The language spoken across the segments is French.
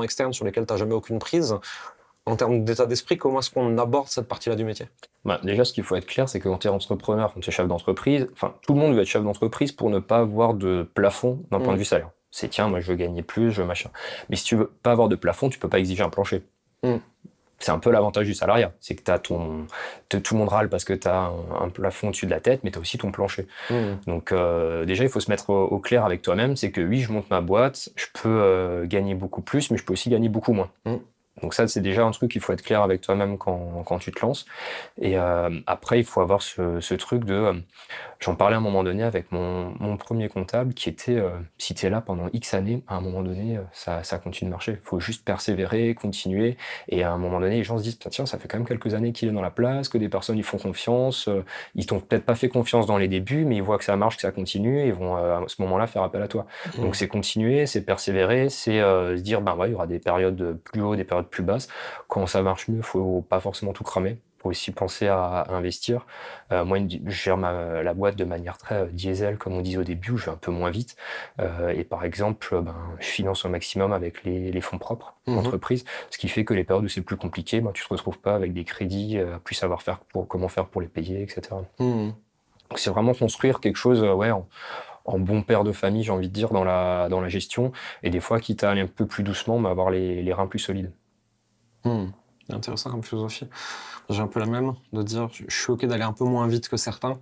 externes sur lesquels tu n'as jamais aucune prise. En termes d'état d'esprit, comment est-ce qu'on aborde cette partie-là du métier? Déjà, ce qu'il faut être clair, c'est que quand tu es entrepreneur, quand tu es chef d'entreprise, enfin, tout le monde veut être chef d'entreprise pour ne pas avoir de plafond d'un point de vue salaire. C'est tiens, moi je veux gagner plus, je veux machin. Mais si tu veux pas avoir de plafond, tu peux pas exiger un plancher. Mm. C'est un peu l'avantage du salariat, c'est que tout le monde râle parce que tu as un plafond au-dessus de la tête, mais tu as aussi ton plancher. Donc déjà, il faut se mettre au clair avec toi-même, c'est que oui, je monte ma boîte, je peux gagner beaucoup plus, mais je peux aussi gagner beaucoup moins. Donc ça, c'est déjà un truc qu'il faut être clair avec toi-même quand tu te lances. Et après, il faut avoir ce truc de... j'en parlais à un moment donné avec mon premier comptable qui était, si tu es là pendant X années, à un moment donné, ça continue de marcher. Il faut juste persévérer, continuer. Et à un moment donné, les gens se disent, tiens, ça fait quand même quelques années qu'il est dans la place, que des personnes ils font confiance. Ils t'ont peut-être pas fait confiance dans les débuts, mais ils voient que ça marche, que ça continue, et ils vont à ce moment-là faire appel à toi. Donc c'est continuer, c'est persévérer, c'est se dire, ouais, il y aura des périodes plus hautes, des périodes plus basses. Quand ça marche mieux, il faut pas forcément tout cramer. Faut aussi penser à investir. Moi, je gère la boîte de manière très diesel, comme on disait au début, où je vais un peu moins vite. Et par exemple, je finance au maximum avec les fonds propres d'entreprise, ce qui fait que les périodes où c'est plus compliqué, tu te retrouves pas avec des crédits, plus savoir faire comment faire pour les payer, etc. Donc c'est vraiment construire quelque chose, en bon père de famille, j'ai envie de dire, dans la gestion. Et des fois, quitte à aller un peu plus doucement, mais avoir les reins plus solides. C'est intéressant comme philosophie. J'ai un peu la même, de dire je suis ok d'aller un peu moins vite que certains,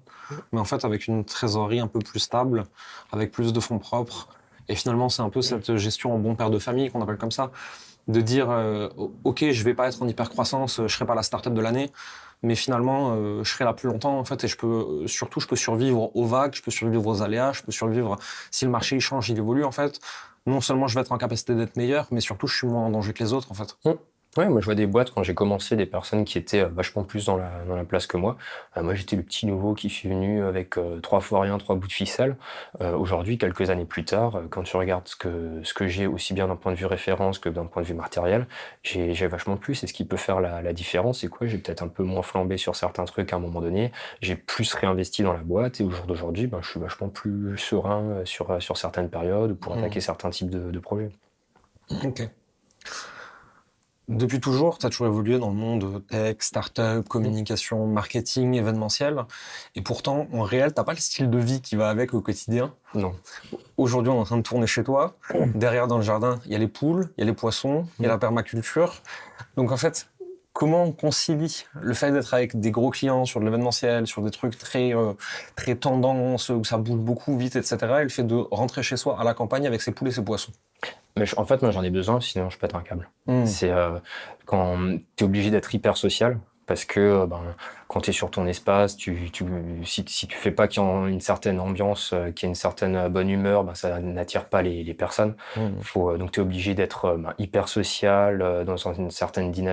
mais en fait avec une trésorerie un peu plus stable, avec plus de fonds propres. Et finalement, c'est un peu cette gestion en bon père de famille qu'on appelle comme ça, de dire ok, je vais pas être en hyper-croissance, je serai pas la start-up de l'année, mais finalement, je serai là plus longtemps en fait, et je peux survivre aux vagues, je peux survivre aux aléas, je peux survivre si le marché il change, il évolue en fait. Non seulement je vais être en capacité d'être meilleur, mais surtout je suis moins en danger que les autres en fait. Ouais, moi je vois des boîtes quand j'ai commencé, des personnes qui étaient vachement plus dans la place que moi. Moi j'étais le petit nouveau qui suis venu avec 3 fois rien, 3 bouts de ficelle. Aujourd'hui, quelques années plus tard, quand tu regardes ce que j'ai aussi bien d'un point de vue référence que d'un point de vue matériel, j'ai vachement plus. Et ce qui peut faire la différence, c'est quoi? J'ai peut-être un peu moins flambé sur certains trucs à un moment donné. J'ai plus réinvesti dans la boîte et au jour d'aujourd'hui, je suis vachement plus serein sur certaines périodes pour attaquer certains types de projets. Ok. Depuis toujours, tu as toujours évolué dans le monde tech, start-up, communication, marketing, événementiel. Et pourtant, en réel, t'as pas le style de vie qui va avec au quotidien. Non. Aujourd'hui, on est en train de tourner chez toi. Derrière, dans le jardin, il y a les poules, il y a les poissons, il y a la permaculture. Donc en fait, comment on concilie le fait d'être avec des gros clients sur de l'événementiel, sur des trucs très tendance, où ça bouge beaucoup vite, etc., et le fait de rentrer chez soi à la campagne avec ses poules et ses poissons? Mais en fait, moi, j'en ai besoin, sinon je pète un câble. C'est quand tu es obligé d'être hyper social, parce que quand tu es sur ton espace, si tu fais pas qu'il y ait une certaine ambiance, qu'il y ait une certaine bonne humeur, ça n'attire pas les personnes. Donc tu es obligé d'être hyper social, dans une certaine dynamique.